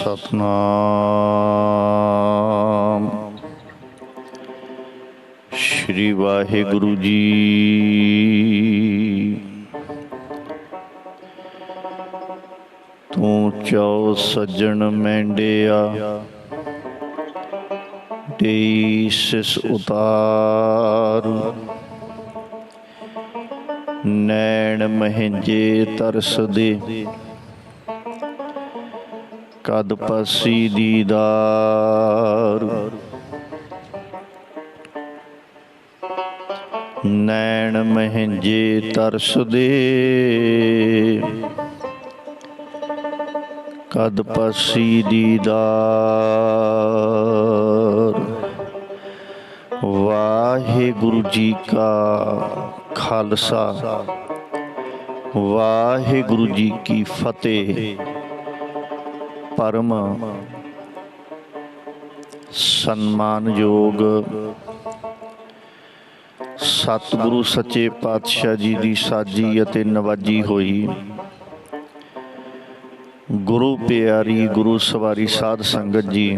सतनाम श्री वाहिगुरु जी। तू चौ सज्जन मैंडिया देई सिस उतार, नैन महिंजे तरस दे कद पसी दीदार। नैन महिंजे तरस दे कद पसी दीदार। वाहिगुरु जी का खालसा, वाहिगुरु जी की फतेह। परम सन्मानयोग सतगुरु सच्चे पातशाह जी की साजी अते नवाजी होई गुरु प्यारी गुरु सवारी साध संगत जी,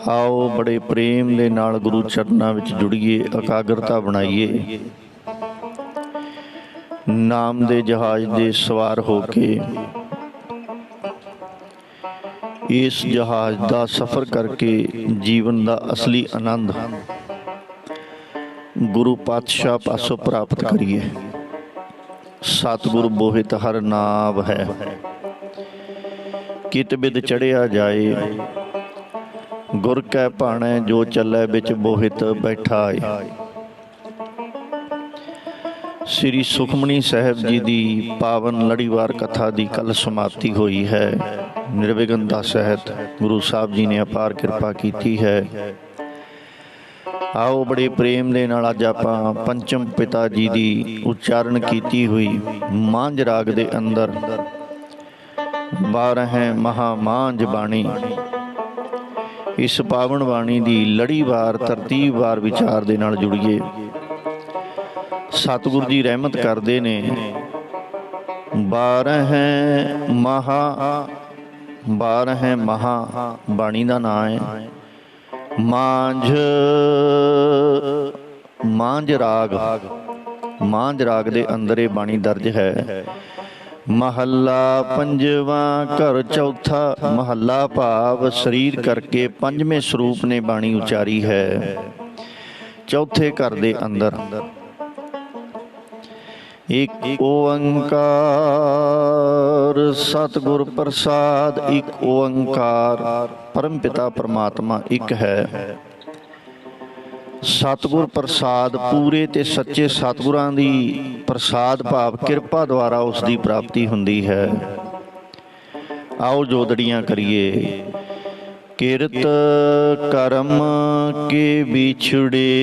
आओ बड़े प्रेम दे नाल गुरु चरनां विच जुड़िए, एकाग्रता बनाइए। नाम दे जहाज दे सवार होके इस जहाज का सफ़र करके जीवन का असली आनंद गुरु पातशाह पासों प्राप्त करिए। सतगुरु बोहित हर नाव है, कित बिद चढ़िया जाए। गुर कै भाणै जो चलै बिच बोहित बैठा है। श्री सुखमनी साहब जी की पावन लड़ीवार कथा की कल समाप्ति हुई है। निर्विघ्नता सहित गुरु साहब जी ने अपार कृपा की है। आओ बड़े प्रेम दे नाल अज आपां पंचम पिता जी की उच्चारण की हुई मांझ राग दे अंदर 12 महामांझ बाणी, इस पावन बाणी की लड़ीवार तरतीबवार विचार दे नाल जुड़िए। सतगुरु जी रहमत करते ने 12 महा बाणी का नाम है मांझ राग। मांझ राग दे अंदर ये बाणी दर्ज है। महला पंजवा घर चौथा, महला भाव शरीर करके पंजवें स्वरूप ने बाणी उचारी है। चौथे घर दे अंदर एक ओंकार सतगुर प्रसाद, एक ओंकार परम पिता परमात्मा एक है। सतगुर प्रसाद पूरे ते सच्चे सतगुरां दी प्रसाद भाव किरपा द्वारा उसकी प्राप्ति हुंदी है। आओ जोदड़ियां करिए। किरत करम के बिछड़े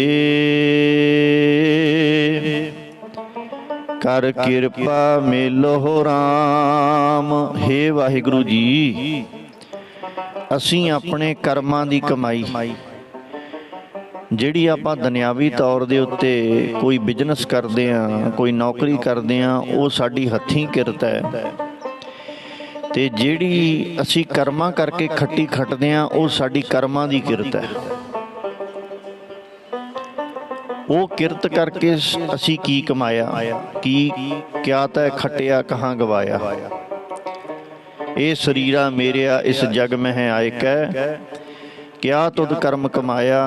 कर किरपा मेलो राम। हे वाहिगुरु जी, असीं अपने कर्मां दी कमाई जिहड़ी आपां दुनियावी तौर दे उत्ते कोई बिजनस करदे हां, कोई नौकरी करदे हां, वो साडी हत्थीं किरत है। ते जिहड़ी असीं कर्मां करके खट्टी खटदे हां, वो साडी कर्मां दी किरत है। वो किरत करके असी की कमाया, की क्या तै खटिया कहाँ गवाया। ये शरीरा मेरिया इस जग में है आए कै, क्या तुद कर्म कमाया।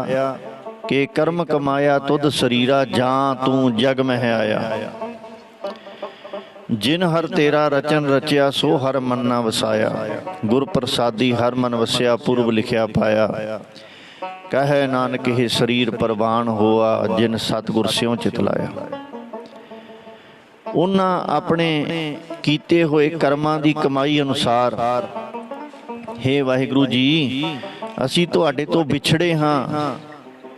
के कर्म कमाया तुद शरीरा, जां तू जग में है आया। जिन हर तेरा रचन रचिया, सो हर मन ना वसाया। गुर प्रसादी हर मन वसिया, पूर्व लिखिया पाया। कहे नानक हे शरीर परवान होआ, जिन सतगुर स्यों चितलाया। उन्हां अपने कीते हुए कर्मां दी कमाई अनुसार, हे वाहिगुरु जी, असी तुहाडे तो विछड़े हाँ,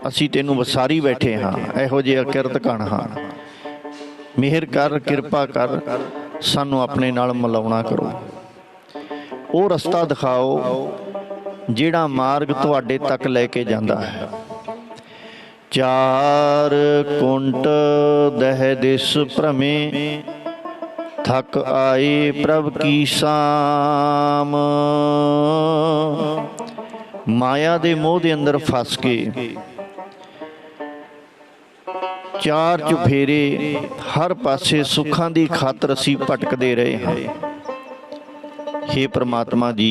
असी तेनू वसारी बैठे हाँ, इहो जिहा किरत कण हाँ। मेहर कर, किरपा कर, सानू अपने नाल मिलाउणा करो। वो रस्ता दिखाओ जिहड़ा मार्ग तुहाडे तक लैके जांदा है। चार कुंट दह दिस भ्रमे, थक आए प्रभ की साम। माया दे मोह दे अंदर फस के चार चुफेरे हर पासे सुखां दी खातर असीं भटकदे रहे हैं। हे परमात्मा जी,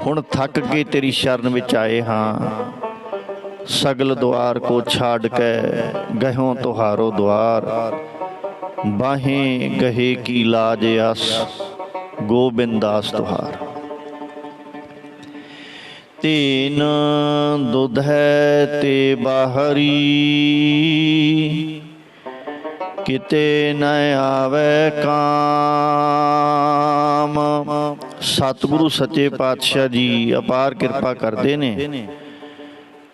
हुण थक के तेरी शरण विच आए हाँ। सगल द्वार को छाड़ के गहों तुहारो द्वार। बाहें गहे की लाज आस, गोबिंद दास तुहार। तेन दुध है ते बाहरी, किते न आवे काम। सतगुरु सच्चे पातशाह जी अपार किरपा करते ने।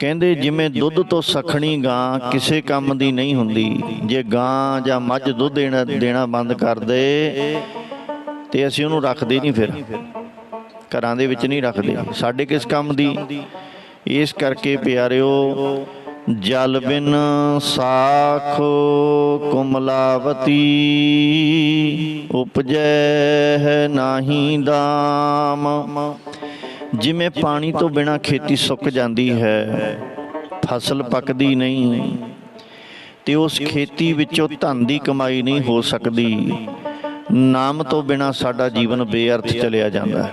ਕਹਿੰਦੇ ਜਿਵੇਂ ਦੁੱਧ ਤੋਂ ਸਖਣੀ ਗਾਂ ਕਿਸੇ ਕੰਮ ਦੀ ਨਹੀਂ ਹੁੰਦੀ। ਜੇ ਗਾਂ ਜਾਂ ਮੱਝ ਦੁੱਧ ਦੇਣਾ ਬੰਦ ਕਰ ਦੇ ਤੇ ਅਸੀਂ ਉਹਨੂੰ ਰੱਖਦੇ ਨਹੀਂ, ਫਿਰ ਘਰਾਂ ਦੇ ਵਿੱਚ ਨਹੀਂ ਰੱਖਦੇ। ਸਾਡੇ ਕਿਸ ਕੰਮ ਦੀ? ਇਸ ਕਰਕੇ ਪਿਆਰਿਓ, ਜਲ ਬਿਨ ਸਾਖ ਕੁਮਲਾਵਤੀ, ਉਪਜੈ ਨਾਹੀ ਦਾਮ। ਜਿਵੇਂ ਪਾਣੀ ਤੋਂ ਬਿਨਾਂ ਖੇਤੀ ਸੁੱਕ ਜਾਂਦੀ ਹੈ, ਫਸਲ ਪੱਕਦੀ ਨਹੀਂ, ਤੇ ਉਸ ਖੇਤੀ ਵਿੱਚੋਂ ਧਨ ਦੀ ਕਮਾਈ ਨਹੀਂ ਹੋ ਸਕਦੀ। ਨਾਮ ਤੋਂ ਬਿਨਾਂ ਸਾਡਾ ਜੀਵਨ ਬੇਅਰਥ ਚਲਿਆ ਜਾਂਦਾ ਹੈ।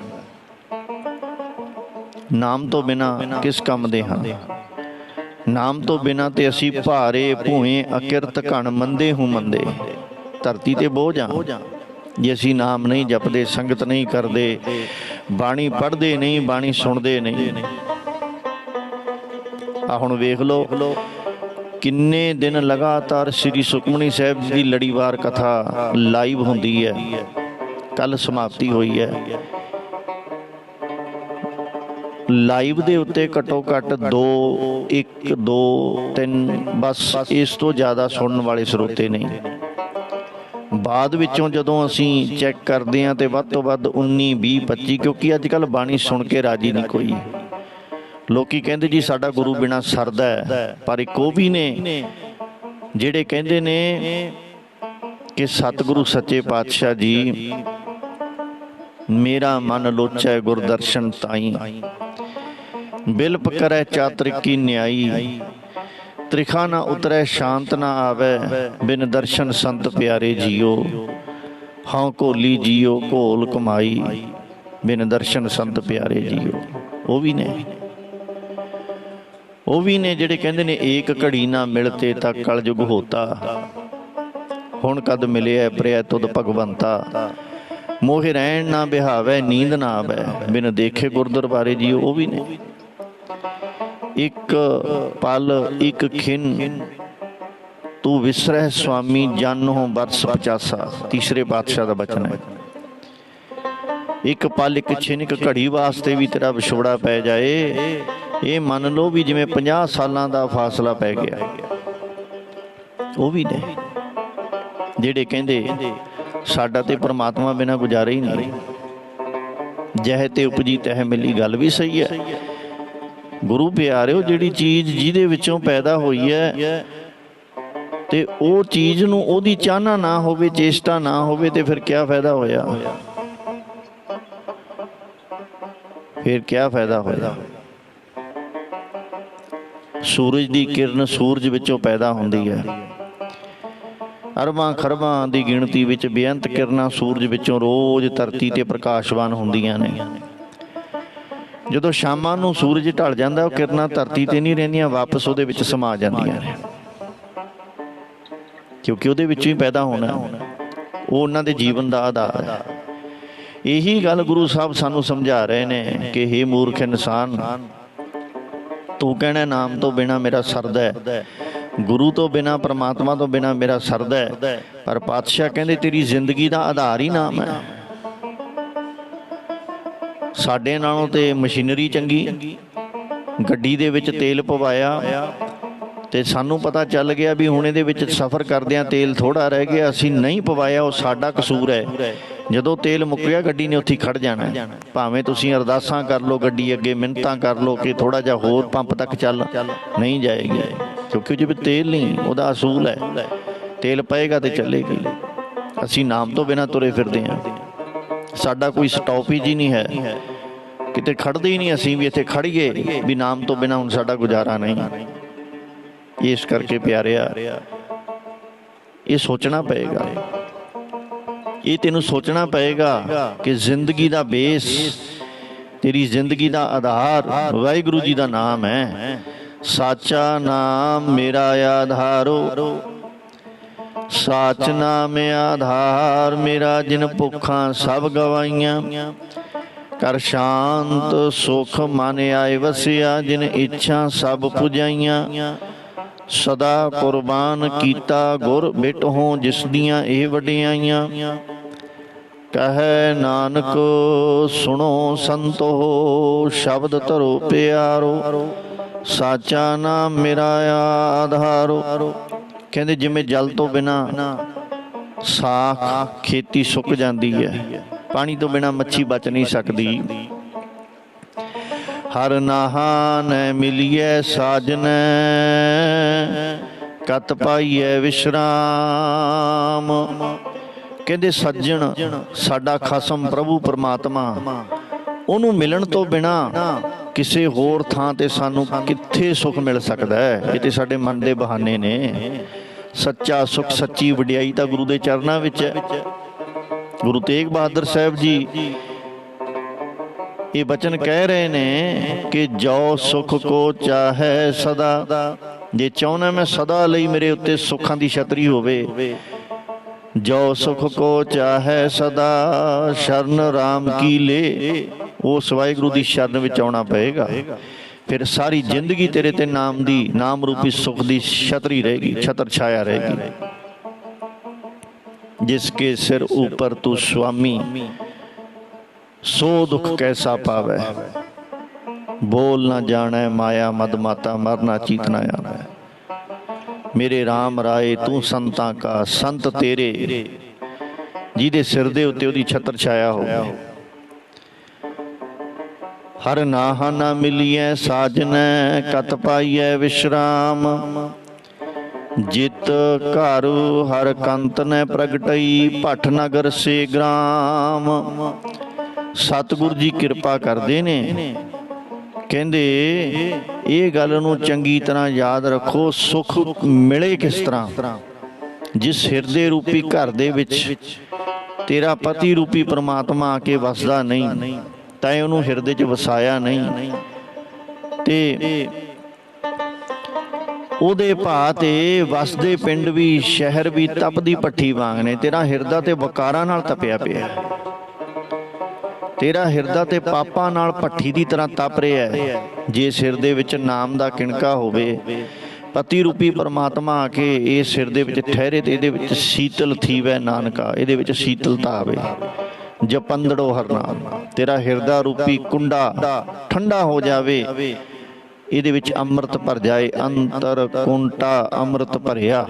ਨਾਮ ਤੋਂ ਬਿਨਾਂ ਕਿਸ ਕੰਮ ਦੇ ਹਾਂ? ਨਾਮ ਤੋਂ ਬਿਨਾਂ ਤੇ ਅਸੀਂ ਭਾਰੇ ਭੂਏ ਅਕਿਰਤ ਘਣ ਮੰਦੇ ਹੂੰ ਮੰਦੇ। ਧਰਤੀ ਤੇ ਬੋਝ ਹਾਂ ਜੇ ਅਸੀਂ ਨਾਮ ਨਹੀਂ ਜਪਦੇ, ਸੰਗਤ ਨਹੀਂ ਕਰਦੇ, ਬਾਣੀ ਪੜ੍ਹਦੇ ਨਹੀਂ, ਬਾਣੀ ਸੁਣਦੇ ਨਹੀਂ। ਆ ਹੁਣ ਵੇਖ ਲਓ, ਕਿੰਨੇ ਦਿਨ ਲਗਾਤਾਰ ਸ੍ਰੀ ਸੁਖਮਨੀ ਸਾਹਿਬ ਜੀ ਦੀ ਲੜੀਵਾਰ ਕਥਾ ਲਾਈਵ ਹੁੰਦੀ ਹੈ। ਕੱਲ ਸਮਾਪਤੀ ਹੋਈ ਹੈ। ਲਾਈਵ ਦੇ ਉੱਤੇ ਘੱਟੋ ਘੱਟ 2, 1, 2, 3 ਬਸ, ਇਸ ਤੋਂ ਜ਼ਿਆਦਾ ਸੁਣਨ ਵਾਲੇ ਸਰੋਤੇ ਨਹੀਂ। ਬਾਅਦ ਵਿੱਚੋਂ ਜਦੋਂ ਅਸੀਂ ਚੈੱਕ ਕਰਦੇ ਹਾਂ ਤੇ ਵੱਧ ਤੋਂ ਵੱਧ 19, 20, 25, ਕਿਉਂਕਿ ਅੱਜ ਕੱਲ੍ਹ ਬਾਣੀ ਸੁਣ ਕੇ ਰਾਜੀ ਨਹੀਂ ਕੋਈ। ਲੋਕੀ ਕਹਿੰਦੇ ਜੀ ਸਾਡਾ ਗੁਰੂ ਬਿਨਾਂ ਸਰਦਾ ਹੈ, ਪਰ ਇੱਕ ਉਹ ਵੀ ਨੇ ਜਿਹੜੇ ਕਹਿੰਦੇ ਨੇ ਕਿ ਸਤਿਗੁਰੂ ਸੱਚੇ ਪਾਤਸ਼ਾਹ ਜੀ, ਮੇਰਾ ਮਨ ਲੋਚੈ ਗੁਰਦਰਸ਼ਨ ਤਾਈ। ਬਿਲਪ ਕਰੈ ਚਾਤ੍ਰਿਕ ਕੀ ਨਿਆਈ, ਤ੍ਰਿਖਾ ਨਾ ਉਤਰੈ ਸ਼ਾਂਤ ਨਾ ਆਵੈ। ਬਿਨ ਦਰਸ਼ਨ ਸੰਤ ਪਿਆਰੇ ਜੀਓ, ਹਾਂ ਘੋਲੀ ਜੀਓ ਘੋਲ ਕਮਾਈ। ਬਿਨ ਦਰਸ਼ਨ ਸੰਤ ਪਿਆਰੇ ਜੀਓ। ਉਹ ਵੀ ਨੇ ਜਿਹੜੇ ਕਹਿੰਦੇ ਨੇ ਏਕ ਘੜੀ ਨਾ ਮਿਲਤੇ ਤਾਂ ਕਲਯੁਗ ਹੋਤਾ। ਹੁਣ ਕਦ ਮਿਲਿਆ ਪ੍ਰਿਆ ਤੁਧ ਭਗਵੰਤਾ। ਮੋਹਿ ਰਹਿਣ ਨਾ ਬਿਹਾਵੈ ਨੀਂਦ ਨਾ ਆਵੈ। ਬਿਨ ਦੇਖੇ ਗੁਰ ਦਰਬਾਰੇ ਜੀਓ। ਉਹ ਵੀ ਨੇ। ਇੱਕ ਪਲ ਇੱਕ ਖਿਨ ਤੂੰ ਵਿਸਰਹਿ ਸੁਆਮੀ, ਜਨ ਹੋ ਬਰਸ 50। ਤੀਸਰੇ ਪਾਤਸ਼ਾਹ ਦਾ ਬਚਨ ਹੈ। ਇੱਕ ਪਲ ਇੱਕ ਛਿਨ ਇੱਕ ਘੜੀ ਵਾਸਤੇ ਵੀ ਤੇਰਾ ਵਿਛੋੜਾ ਪੈ ਜਾਏ, ਇਹ ਮੰਨ ਲਓ ਵੀ ਜਿਵੇਂ 50 ਸਾਲਾਂ ਦਾ ਫਾਸਲਾ ਪੈ ਗਿਆ। ਉਹ ਵੀ ਨੇ ਜਿਹੜੇ ਕਹਿੰਦੇ ਸਾਡਾ ਤੇ ਪਰਮਾਤਮਾ ਬਿਨਾਂ ਗੁਜ਼ਾਰਾ ਹੀ ਨਹੀਂ। ਜਹ ਤੇ ਉਪਜੀ ਤਹ ਮਿਲੀ। ਗੱਲ ਵੀ ਸਹੀ ਹੈ। ਗੁਰੂ ਪਿਆਰਿਓ, ਜਿਹੜੀ ਚੀਜ਼ ਜਿਹਦੇ ਵਿੱਚੋਂ ਪੈਦਾ ਹੋਈ ਹੈ ਤੇ ਉਹ ਚੀਜ਼ ਨੂੰ ਉਹਦੀ ਚਾਹਨਾ ਨਾ ਹੋਵੇ, ਚੇਸ਼ਟਾ ਨਾ ਹੋਵੇ, ਤੇ ਫਿਰ ਕਿਆ ਫਾਇਦਾ ਹੋਇਆ? ਫਿਰ ਕਿਆ ਫਾਇਦਾ ਹੋਇਆ? ਸੂਰਜ ਦੀ ਕਿਰਨ ਸੂਰਜ ਵਿੱਚੋਂ ਪੈਦਾ ਹੁੰਦੀ ਹੈ। ਅਰਬਾਂ ਖਰਬਾਂ ਦੀ ਗਿਣਤੀ ਵਿੱਚ ਬੇਅੰਤ ਕਿਰਨਾਂ ਸੂਰਜ ਵਿੱਚੋਂ ਰੋਜ਼ ਧਰਤੀ ਤੇ ਪ੍ਰਕਾਸ਼ਵਾਨ ਹੁੰਦੀਆਂ ਨੇ। ਜਦੋਂ ਸ਼ਾਮਾਂ ਨੂੰ ਸੂਰਜ ਢਲ ਜਾਂਦਾ, ਉਹ ਕਿਰਨਾਂ ਧਰਤੀ ਤੇ ਨਹੀਂ ਰਹਿੰਦੀਆਂ, ਵਾਪਸ ਉਹਦੇ ਵਿੱਚ ਸਮਾ ਜਾਂਦੀਆਂ ਨੇ, ਕਿਉਂਕਿ ਉਹਦੇ ਵਿੱਚੋਂ ਹੀ ਪੈਦਾ ਹੋਣਾ। ਉਹ ਉਹਨਾਂ ਦੇ ਜੀਵਨ ਦਾ ਆਧਾਰ ਹੈ। ਇਹੀ ਗੱਲ ਗੁਰੂ ਸਾਹਿਬ ਸਾਨੂੰ ਸਮਝਾ ਰਹੇ ਨੇ ਕਿ ਹੇ ਮੂਰਖ ਇਨਸਾਨ, ਤੂੰ ਕਹਿਣਾ ਨਾਮ ਤੋਂ ਬਿਨਾਂ ਮੇਰਾ ਸਰਦਾ ਹੈ, ਗੁਰੂ ਤੋਂ ਬਿਨਾਂ, ਪਰਮਾਤਮਾ ਤੋਂ ਬਿਨਾਂ ਮੇਰਾ ਸਰਦਾ ਹੈ, ਪਰ ਪਾਤਸ਼ਾਹ ਕਹਿੰਦੇ ਤੇਰੀ ਜ਼ਿੰਦਗੀ ਦਾ ਆਧਾਰ ਹੀ ਨਾਮ ਹੈ। ਸਾਡੇ ਨਾਲੋਂ ਤੇ ਮਸ਼ੀਨਰੀ ਚੰਗੀ। ਗੱਡੀ ਦੇ ਵਿੱਚ ਤੇਲ ਪਵਾਇਆ ਤੇ ਸਾਨੂੰ ਪਤਾ ਚੱਲ ਗਿਆ ਵੀ ਹੁਣ ਇਹਦੇ ਵਿੱਚ ਸਫ਼ਰ ਕਰਦਿਆਂ ਤੇਲ ਥੋੜ੍ਹਾ ਰਹਿ ਗਿਆ, ਅਸੀਂ ਨਹੀਂ ਪਵਾਇਆ, ਉਹ ਸਾਡਾ ਕਸੂਰ ਹੈ। ਜਦੋਂ ਤੇਲ ਮੁੱਕ ਗਿਆ, ਗੱਡੀ ਨੇ ਉੱਥੇ ਖੜ੍ਹ ਜਾਣਾ। ਭਾਵੇਂ ਤੁਸੀਂ ਅਰਦਾਸਾਂ ਕਰ ਲਓ ਗੱਡੀ ਅੱਗੇ, ਮਿੰਨਤਾਂ ਕਰ ਲਓ ਕਿ ਥੋੜ੍ਹਾ ਜਿਹਾ ਹੋਰ ਪੰਪ ਤੱਕ ਚੱਲ, ਨਹੀਂ ਜਾਏਗੀ, ਕਿਉਂਕਿ ਜੇ ਤੇਲ ਨਹੀਂ, ਉਹਦਾ ਅਸੂਲ ਹੈ ਤੇਲ ਪਏਗਾ ਤੇ ਚੱਲੇਗੀ। ਅਸੀਂ ਨਾਮ ਤੋਂ ਬਿਨਾਂ ਤੁਰੇ ਫਿਰਦੇ ਹਾਂ। ਸਾਡਾ ਕੋਈ ਸਟਾਪੇਜ ਹੀ ਨਹੀਂ ਹੈ, ਕਿਤੇ ਖੜਦੇ ਹੀ ਨਹੀਂ ਅਸੀਂ ਵੀ ਇੱਥੇ ਖੜੀਏ ਵੀ ਨਾਮ ਤੋਂ ਬਿਨਾਂ ਹੁਣ ਸਾਡਾ ਗੁਜ਼ਾਰਾ ਨਹੀਂ। ਇਸ ਕਰਕੇ ਪਿਆਰਿਆ, ਇਹ ਸੋਚਣਾ ਪਏਗਾ, ਇਹ ਤੈਨੂੰ ਸੋਚਣਾ ਪਏਗਾ ਕਿ ਜ਼ਿੰਦਗੀ ਦਾ ਬੇਸ, ਤੇਰੀ ਜ਼ਿੰਦਗੀ ਦਾ ਆਧਾਰ ਵਾਹਿਗੁਰੂ ਜੀ ਦਾ ਨਾਮ ਹੈ। ਸਾਚਾ ਨਾਮ ਮੇਰਾ ਆਧਾਰੋ, ਸਾਚ ਨਾਮ ਆਧਾਰ ਮੇਰਾ, ਜਿਨ ਭੁੱਖਾਂ ਸਭ ਗਵਾਈਆਂ। ਕਰ ਸ਼ਾਂਤ ਸੁਖ ਮਨ ਆਏ ਵਸਿਆ, ਜਿਨ ਇੱਛਾ ਸਭ ਪੁਜਾਈਆਂ। ਸਦਾ ਕੁਰਬਾਨ ਕੀਤਾ ਗੁਰ ਬਿਟ ਹੋ, ਜਿਸ ਦੀਆਂ ਇਹ ਵਡਿਆਈਆਂ। ਕਹੈ ਨਾਨਕ ਸੁਣੋ ਸੰਤੋ, ਸ਼ਬਦ ਧਰੋ ਪਿਆਰੋ। ਸਾਚਾ ਨਾਮ ਮੇਰਾ ਆਧਾਰੋ। ਕਹਿੰਦੇ ਜਿਵੇਂ ਜਲ ਤੋਂ ਬਿਨਾਂ ਸਾਖ ਖੇਤੀ ਸੁੱਕ ਜਾਂਦੀ ਹੈ, ਪਾਣੀ ਤੋਂ ਬਿਨਾਂ ਮੱਛੀ ਬਚ ਨਹੀਂ ਸਕਦੀ। ਹਰ ਨਾਹਾ ਨੈ ਮਿਲੀਐ ਸਾਜਨੈ, ਕਤ ਪਾਈਐ ਵਿਸ਼ਰਾਮ। ਕਹਿੰਦੇ ਸੱਜਣ ਸਾਡਾ ਖਸਮ ਪ੍ਰਭੂ ਪਰਮਾਤਮਾ, ਉਹਨੂੰ ਮਿਲਣ ਤੋਂ ਬਿਨਾਂ ਕਿਸੇ ਹੋਰ ਥਾਂ ਤੇ ਸਾਨੂੰ ਕਿੱਥੇ ਸੁੱਖ ਮਿਲ ਸਕਦਾ ਹੈ? ਇਹ ਤੇ ਸਾਡੇ ਮਨ ਦੇ ਬਹਾਨੇ ਨੇ। ਸੱਚਾ ਸੁੱਖ, ਸੱਚੀ ਵਡਿਆਈ ਤਾਂ ਗੁਰੂ ਦੇ ਚਰਨਾਂ ਵਿੱਚ ਹੈ। ਗੁਰੂ ਤੇਗ ਬਹਾਦਰ ਸਾਹਿਬ ਜੀ ਇਹ ਬਚਨ ਕਹਿ ਰਹੇ ਨੇ ਕਿ ਜੋ ਸੁੱਖ ਕੋ ਚਾਹੈ ਸਦਾ, ਜੇ ਚਾਹੁੰਦਾ ਮੈਂ ਸਦਾ ਲਈ ਮੇਰੇ ਉੱਤੇ ਸੁੱਖਾਂ ਦੀ ਛਤਰੀ ਹੋਵੇ। ਜੋ ਸੁੱਖ ਕੋ ਚਾਹੈ ਸਦਾ, ਸ਼ਰਨ ਰਾਮ ਕੀ ਲੇ। ਉਸ ਵਾਹਿਗੁਰੂ ਦੀ ਸ਼ਰਨ ਵਿੱਚ ਆਉਣਾ ਪਏਗਾ, ਫਿਰ ਸਾਰੀ ਜ਼ਿੰਦਗੀ ਤੇਰੇ ਤੇ ਨਾਮ ਦੀ, ਨਾਮ ਰੂਪੀ ਸੁੱਖ ਦੀ ਛਤਰੀ ਰਹੇਗੀ, ਛਤਰ ਛਾਇਆ ਰਹੇਗੀ। ਜਿਸਕੇ ਸਿਰ ਉੱਪਰ ਤੂੰ ਸੁਆਮੀ, ਸੋ ਦੁੱਖ ਕੈਸਾ ਪਾਵੈ। ਬੋਲ ਨਾ ਜਾਣੈ ਮਾਇਆ ਮਦ ਮਾਤਾ, ਮਰਨਾ ਚੀਤ ਨਾ ਆਵੈ। ਮੇਰੇ ਰਾਮ ਰਾਏ ਤੂੰ ਸੰਤਾਂ ਕਾ, ਸੰਤ ਤੇਰੇ ਜਿਹਦੇ ਸਿਰ ਦੇ ਉੱਤੇ ਉਹਦੀ ਛਤਰ ਛਾਇਆ ਹੋਵੇ। ਹਰ ਨਾਹਾ ਨਾ ਮਿਲੀਐ ਸਾਜਨੈ, ਕਤ ਪਾਈਐ ਵਿਸ਼ਰਾਮ। ਜਿਤ ਘਰ ਹਰ ਕੰਤ ਨੈ ਪ੍ਰਗਟਈ, ਭੱਠ ਨਗਰ ਸੇ ਗ੍ਰਾਮ। ਸਤਿਗੁਰ ਜੀ ਕਿਰਪਾ ਕਰਦੇ ਨੇ, ਕਹਿੰਦੇ ਇਹ ਗੱਲ ਨੂੰ ਚੰਗੀ ਤਰ੍ਹਾਂ ਯਾਦ ਰੱਖੋ। ਸੁੱਖ ਮਿਲੇ ਕਿਸ ਤਰ੍ਹਾਂ? ਜਿਸ ਹਿਰਦੇ ਰੂਪੀ ਘਰ ਦੇ ਵਿੱਚ ਤੇਰਾ ਪਤੀ ਰੂਪੀ ਪਰਮਾਤਮਾ ਆ ਕੇ ਵਸਦਾ ਨਹੀਂ, ਤਾਂ ਉਹਨੂੰ ਹਿਰਦੇ 'ਚ ਵਸਾਇਆ ਨਹੀਂ, ਤੇ ਉਹਦੇ ਭਾ ਤੇ ਵਸਦੇ ਪਿੰਡ ਵੀ, ਸ਼ਹਿਰ ਵੀ ਤਪਦੀ ਭੱਠੀ ਵਾਂਗ ਨੇ। ਤੇਰਾ ਹਿਰਦਾ ਤੇ ਵਕਾਰਾਂ ਨਾਲ ਤਪਿਆ ਪਿਆ, ਤੇਰਾ ਹਿਰਦਾ ਤੇ ਪਾਪਾਂ ਨਾਲ ਭੱਠੀ ਦੀ ਤਰ੍ਹਾਂ ਤਪ ਰਿਹਾ ਹੈ। ਜੇ ਸਿਰ ਦੇ ਵਿੱਚ ਨਾਮ ਦਾ ਕਿਣਕਾ ਹੋਵੇ, ਪਤੀ ਰੂਪੀ ਪਰਮਾਤਮਾ ਆ ਕੇ ਇਸ ਸਿਰ ਦੇ ਵਿੱਚ ਠਹਿਰੇ, ਤੇ ਇਹਦੇ ਵਿੱਚ ਸੀਤਲ ਥੀਵੈ ਨਾਨਕਾ, ਇਹਦੇ ਵਿੱਚ ਸੀਤਲਤਾ ਆਵੇ। ਜਪੰਦੜੋ ਹਰ ਨਾਮ, ਤੇਰਾ ਹਿਰਦਾ ਰੂਪੀ ਕੁੰਡਾ ਠੰਡਾ ਹੋ ਜਾਵੇ, ਇਹਦੇ ਵਿੱਚ ਅੰਮ੍ਰਿਤ ਭਰ ਜਾਏ। ਅੰਤਰ ਕੁੰਟਾ ਅੰਮ੍ਰਿਤ ਭਰਿਆ,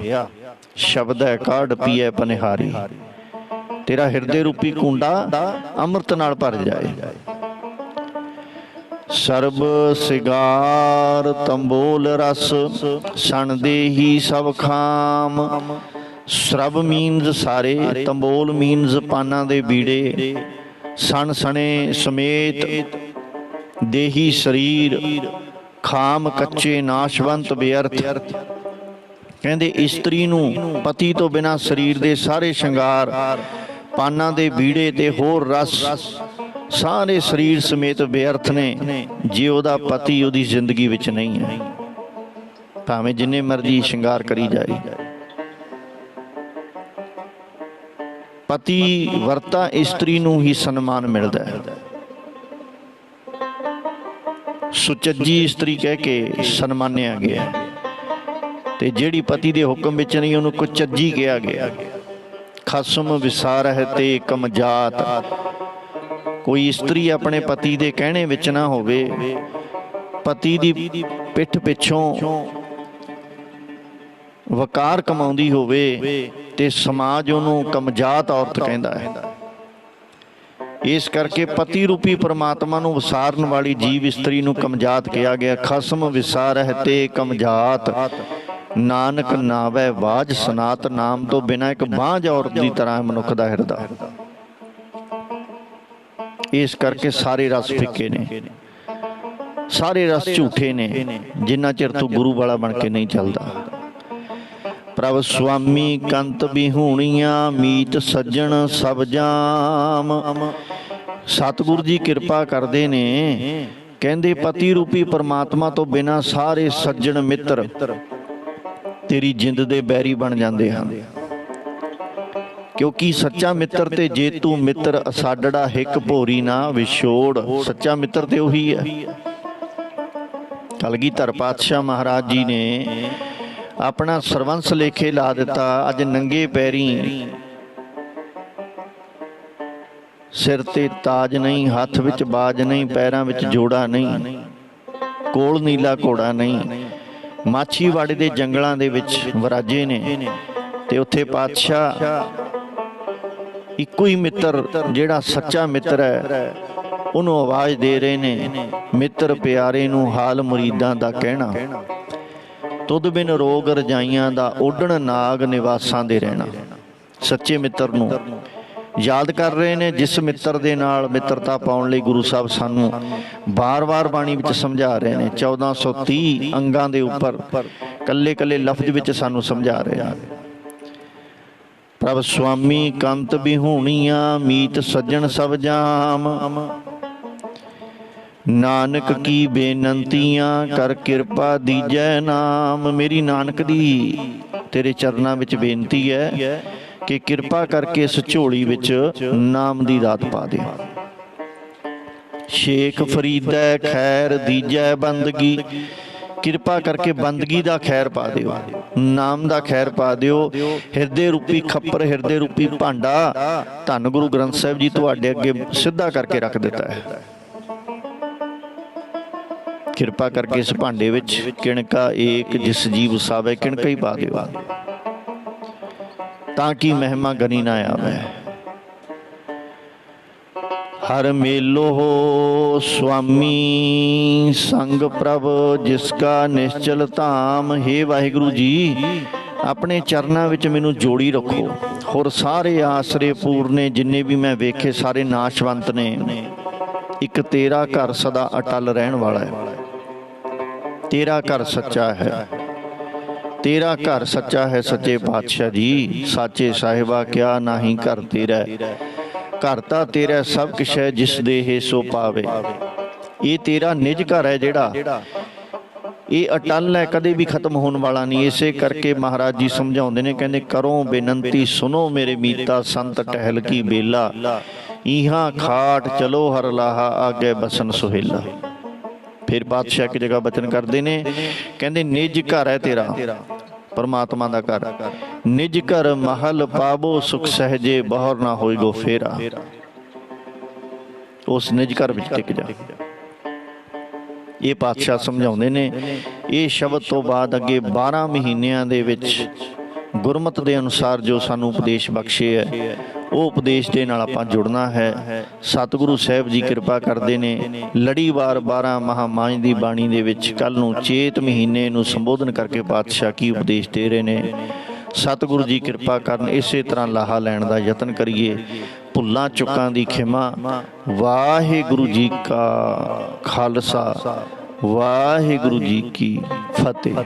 ਸ਼ਬਦ ਹੈ ਕਾਢ ਪੀਏ ਪਨਿਹਾਰੀ। ਤੇਰਾ ਹਿਰਦੇ ਰੂਪੀ ਕੁੰਡਾ ਅੰਮ੍ਰਿਤ ਨਾਲ ਭਰ ਜਾਏ। ਸਰਬ ਸਿਗਾਰ ਤੰਬੋਲ ਰਸ, ਸਣ ਦੇਹੀ ਸਭ ਖਾਮ। ਸਰਬ ਮੀਨਜ਼ ਸਾਰੇ, ਤੰਬੋਲ ਮੀਨਜ਼ ਪਾਨਾਂ ਦੇ ਬੀੜੇ, ਸਣ ਸਣੇ ਸਮੇਤ, ਦੇਹੀ ਸਰੀਰ, ਖਾਮ ਕੱਚੇ ਨਾਸ਼ਵੰਤ ਬੇਅਰਥ। ਕਹਿੰਦੇ ਇਸਤਰੀ ਨੂੰ ਪਤੀ ਤੋਂ ਬਿਨਾਂ ਸਰੀਰ ਦੇ ਸਾਰੇ ਸ਼ਿੰਗਾਰ, ਪਾਨਾਂ ਦੇ ਬੀੜੇ ਤੇ ਹੋਰ ਰਸ ਸਾਰੇ ਸਰੀਰ ਸਮੇਤ ਬੇਅਰਥ ਨੇ, ਜੇ ਉਹਦਾ ਪਤੀ ਉਹਦੀ ਜ਼ਿੰਦਗੀ ਵਿੱਚ ਨਹੀਂ ਹੈ। ਭਾਵੇਂ ਜਿੰਨੇ ਮਰਜ਼ੀ ਸ਼ਿੰਗਾਰ ਕਰੀ ਜਾਏ, ਪਤੀ ਵਰਤਾ ਇਸਤਰੀ ਨੂੰ ਹੀ ਸਨਮਾਨ ਮਿਲਦਾ ਹੈ। ਸੁਚੱਜੀ ਇਸਤਰੀ ਕਹਿ ਕੇ ਸਨਮਾਨਿਆ ਗਿਆ, ਤੇ ਜਿਹੜੀ ਪਤੀ ਦੇ ਹੁਕਮ ਵਿੱਚ ਨਹੀਂ, ਉਹਨੂੰ ਕੁਚੱਜੀ ਕਿਹਾ ਗਿਆ। ਖਸਮ ਵਿਸਾਰਹਿ ਤੇ ਕਮਜਾਤ। ਕੋਈ ਇਸਤਰੀ ਆਪਣੇ ਪਤੀ ਦੇ ਕਹਿਣੇ ਵਿੱਚ ਨਾ ਹੋਵੇ, ਪਤੀ ਦੀ ਪਿੱਠ ਪਿੱਛੋਂ ਵਕਾਰ ਕਮਾਉਂਦੀ ਹੋਵੇ, ਤੇ ਸਮਾਜ ਉਹਨੂੰ ਕਮਜਾਤ ਔਰਤ ਕਹਿੰਦਾ ਹੈ। ਇਸ ਕਰਕੇ ਪਤੀ ਰੂਪੀ ਪਰਮਾਤਮਾ ਨੂੰ ਵਿਸਾਰਨ ਵਾਲੀ ਜੀਵ ਇਸਤਰੀ ਨੂੰ ਕਮਜਾਤ ਕਿਹਾ ਗਿਆ। ਖਸਮ ਵਿਸਾਰਹਿ ਤੇ ਕਮਜਾਤ, ਨਾਨਕ ਨਾਵੈ ਬਾਝ ਸਨਾਤ, ਨਾਮ ਤੋਂ ਬਿਨਾਂ ਇੱਕ ਬਾਝ ਔਰਤ ਦੀ ਤਰ੍ਹਾਂ ਮਨੁੱਖ ਦਾ ਹਿਰਦਾ। ਇਸ ਕਰਕੇ ਸਾਰੇ ਰਸ ਫਿੱਕੇ ਨੇ, ਸਾਰੇ ਰਸ ਝੂਠੇ ਨੇ, ਜਿੰਨਾ ਚਿਰ ਤੂੰ ਗੁਰੂ ਵਾਲਾ ਬਣ ਕੇ ਨਹੀਂ ਚੱਲਦਾ। ਪ੍ਰਭ ਸੁਆਮੀ ਕੰਤ ਬਿਹੂਣੀਆਂ, ਮੀਤ ਸੱਜਣ ਸਭ ਜਾਮ। ਸਤਿਗੁਰੂ ਜੀ ਕਿਰਪਾ ਕਰਦੇ ਨੇ, ਕਹਿੰਦੇ ਪਤੀ ਰੂਪੀ ਪਰਮਾਤਮਾ ਤੋਂ ਬਿਨਾਂ ਸਾਰੇ ਸੱਜਣ ਮਿੱਤਰ ਤੇਰੀ ਜਿੰਦ ਦੇ ਬੈਰੀ ਬਣ ਜਾਂਦੇ ਹਨ। ਕਿਉਂਕਿ ਸੱਚਾ ਮਿੱਤਰ ਤੇ ਜੇ ਤੂੰ ਮਿੱਤਰ ਅਸਾਡੜਾ ਹਿੱਕ ਭੋਰੀ ਨਾ ਵਿਛੋੜ, ਸੱਚਾ ਮਿੱਤਰ ਤੇ ਉਹੀ ਹੈ। ਕਲਗੀਧਰ ਪਾਤਸ਼ਾਹ ਮਹਾਰਾਜ ਜੀ ਨੇ ਆਪਣਾ ਸਰਵੰਸ ਲੇਖੇ ਲਾ ਦਿੱਤਾ। ਅੱਜ ਨੰਗੇ ਪੈਰੀ, ਸਿਰ ਤੇ ਤਾਜ ਨਹੀਂ, ਹੱਥ ਵਿੱਚ ਬਾਜ ਨਹੀਂ, ਪੈਰਾਂ ਵਿੱਚ ਜੋੜਾ ਨਹੀਂ, ਕੋਲ ਨੀਲਾ ਘੋੜਾ ਨਹੀਂ, ਮਾਛੀਵਾੜੇ ਦੇ ਜੰਗਲਾਂ ਦੇ ਵਿੱਚ ਵਿਰਾਜੇ ਨੇ। ਤੇ ਉੱਥੇ ਪਾਤਸ਼ਾਹ ਇੱਕੋ ਹੀ ਮਿੱਤਰ ਜਿਹੜਾ ਸੱਚਾ ਮਿੱਤਰ ਹੈ ਉਹਨੂੰ ਆਵਾਜ਼ ਦੇ ਰਹੇ ਨੇ, ਮਿੱਤਰ ਪਿਆਰੇ ਨੂੰ ਹਾਲ ਮੁਰੀਦਾਂ ਦਾ ਕਹਿਣਾ, ਤੁਧ ਬਿਨ ਰੋਗ ਰਜਾਈਆਂ ਦਾ ਓਢਣ, ਨਾਗ ਨਿਵਾਸਾਂ ਦੇ ਰਹਿਣਾ। ਸੱਚੇ ਮਿੱਤਰ ਨੂੰ ਯਾਦ ਕਰ ਰਹੇ ਨੇ, ਜਿਸ ਮਿੱਤਰ ਦੇ ਨਾਲ ਮਿੱਤਰਤਾ ਪਾਉਣ ਲਈ ਗੁਰੂ ਸਾਹਿਬ ਸਾਨੂੰ ਬਾਰ-ਬਾਰ ਬਾਣੀ ਵਿੱਚ ਸਮਝਾ ਰਹੇ ਨੇ। 1430 ਅੰਗਾਂ ਦੇ ਉੱਪਰ ਕੱਲੇ ਕੱਲੇ ਲਫ਼ਜ਼ ਵਿੱਚ ਸਾਨੂੰ ਸਮਝਾ ਰਹੇ ਨੇ। ਪ੍ਰਭ ਸੁਆਮੀ ਕੰਤ ਬਿਹੂਣੀਆਂ, ਮੀਤ ਸੱਜਣ ਸਭ ਜਾਮ। ਨਾਨਕ ਕੀ ਬੇਨੰਤੀਆਂ, ਕਰ ਕਿਰਪਾ ਦੀਜੈ ਨਾਮ। ਮੇਰੀ ਨਾਨਕ ਦੀ ਤੇਰੇ ਚਰਨਾਂ ਵਿੱਚ ਬੇਨਤੀ ਹੈ ਕਿ ਕਿਰਪਾ ਕਰਕੇ ਇਸ ਝੋਲੀ ਵਿੱਚ ਨਾਮ ਦੀ ਦਾਤ ਪਾ ਦੇ। ਸ਼ੇਖ ਫਰੀਦੈ ਖੈਰ ਦੀਜੈ ਬੰਦਗੀ, ਕਿਰਪਾ ਕਰਕੇ ਬੰਦਗੀ ਦਾ ਖੈਰ ਪਾ ਦਿਓ, ਨਾਮ ਦਾ ਖੈਰ ਪਾ ਦਿਓ। ਹਿਰਦੇ ਰੂਪੀ ਖੱਪਰ, ਹਿਰਦੇ ਰੂਪੀ ਭਾਂਡਾ ਧੰਨ ਗੁਰੂ ਗ੍ਰੰਥ ਸਾਹਿਬ ਜੀ ਤੁਹਾਡੇ ਅੱਗੇ ਸਿੱਧਾ ਕਰਕੇ ਰੱਖ ਦਿੱਤਾ ਹੈ। ਕਿਰਪਾ ਕਰਕੇ ਇਸ ਭਾਂਡੇ ਵਿੱਚ ਕਿਣਕਾ ਏਕ ਜਿਸ ਜੀਵ ਵਸਾਵੇ, ਕਿਣਕਾ ਹੀ ਪਾ ਦਿਓ ਤਾਂ ਕਿ ਮਹਿਮਾ ਗਨੀ ਨਾ ਆਵੇ। ਹਰ ਮੇਲੋ ਹੋ ਸੁਆਮੀ ਸੰਗ ਪ੍ਰਭ, ਜਿਸ ਕਾ ਨਿਸ਼ਚਲ ਧਾਮ। ਹੇ ਵਾਹਿਗੁਰੂ ਜੀ, ਆਪਣੇ ਚਰਨਾਂ ਵਿੱਚ ਮੈਨੂੰ ਜੋੜੀ ਰੱਖੋ। ਹੋਰ ਸਾਰੇ ਆਸਰੇ ਪੂਰਨੇ ਜਿੰਨੇ ਵੀ ਮੈਂ ਵੇਖੇ ਸਾਰੇ ਨਾਸ਼ਵੰਤ ਨੇ, ਇੱਕ ਤੇਰਾ ਘਰ ਸਦਾ ਅਟਲ ਰਹਿਣ ਵਾਲਾ ਹੈ। ਤੇਰਾ ਘਰ ਸੱਚਾ ਹੈ, ਤੇਰਾ ਘਰ ਸੱਚਾ ਹੈ ਸੱਚੇ ਪਾਤਸ਼ਾਹ ਜੀ। ਸਾਚੇ ਸਾਹਿਬਾ ਕਿਆ ਨਾਹੀਂ ਘਰ ਤੇਰਾ, ਘਰ ਤਾਂ ਤੇਰਾ ਸਭ ਕੁਛ ਹੈ, ਜਿਸ ਦੇਹ ਸੋ ਪਾਵੇ। ਇਹ ਤੇਰਾ ਨਿਜ ਘਰ ਹੈ ਜਿਹੜਾ, ਇਹ ਅਟਲ ਹੈ, ਕਦੇ ਵੀ ਖਤਮ ਹੋਣ ਵਾਲਾ ਨਹੀਂ। ਇਸੇ ਕਰਕੇ ਮਹਾਰਾਜ ਜੀ ਸਮਝਾਉਂਦੇ ਨੇ, ਕਹਿੰਦੇ ਕਰੋ ਬੇਨੰਤੀ ਸੁਨੋ ਮੇਰੇ ਮੀਤਾ, ਸੰਤ ਟਹਿਲ ਕੀ ਬੇਲਾ। ਇਹਾਂ ਖਾਟ ਚਲੋ ਹਰ ਲਾਹਾ, ਆਗੇ ਬਸਨ ਸੁਹੇਲਾ। ਫਿਰ ਪਾਤਸ਼ਾਹ ਇੱਕ ਜਗ੍ਹਾ ਬਚਨ ਕਰਦੇ ਨੇ, ਕਹਿੰਦੇ ਨਿਜ ਘਰ ਹੈ ਤੇਰਾ, ਪਰਮਾਤਮਾ ਦਾ ਘਰ। ਨਿਜ ਘਰ ਮਹਲ ਪਾਵੋ, ਸੁਖ ਸਹਜੇ ਬਹੁਰ ਨਾ ਹੋਈ ਗੋ ਫੇਰਾ। ਉਸ ਨਿਜ ਘਰ ਵਿੱਚ ਟਿਕ ਜਾ। ਇਹ ਪਾਤਸ਼ਾਹ ਸਮਝਾਉਂਦੇ ਨੇ। ਇਹ ਸ਼ਬਦ ਤੋਂ ਬਾਅਦ ਅੱਗੇ 12 ਮਹੀਨਿਆਂ ਦੇ ਵਿੱਚ ਗੁਰਮਤਿ ਦੇ ਅਨੁਸਾਰ ਜੋ ਸਾਨੂੰ ਉਪਦੇਸ਼ ਬਖਸ਼ੇ ਹੈ, ਉਹ ਉਪਦੇਸ਼ ਦੇ ਨਾਲ ਆਪਾਂ ਜੁੜਨਾ ਹੈ। ਸਤਿਗੁਰੂ ਸਾਹਿਬ ਜੀ ਕਿਰਪਾ ਕਰਦੇ ਨੇ। ਲੜੀਵਾਰ 12 ਮਹਾਮਾਝ ਦੀ ਬਾਣੀ ਦੇ ਵਿੱਚ ਕੱਲ ਨੂੰ ਚੇਤ ਮਹੀਨੇ ਨੂੰ ਸੰਬੋਧਨ ਕਰਕੇ ਪਾਤਸ਼ਾਹ ਕੀ ਉਪਦੇਸ਼ ਦੇ ਰਹੇ ਨੇ। ਸਤਿਗੁਰੂ ਜੀ ਕਿਰਪਾ ਕਰਨ, ਇਸੇ ਤਰ੍ਹਾਂ ਲਾਹਾ ਲੈਣ ਦਾ ਯਤਨ ਕਰੀਏ। ਭੁੱਲਾਂ ਚੁੱਕਾਂ ਦੀ ਖਿਮਾ। ਵਾਹਿਗੁਰੂ ਜੀ ਕਾ ਖਾਲਸਾ, ਵਾਹਿਗੁਰੂ ਜੀ ਕੀ ਫਤਿਹ।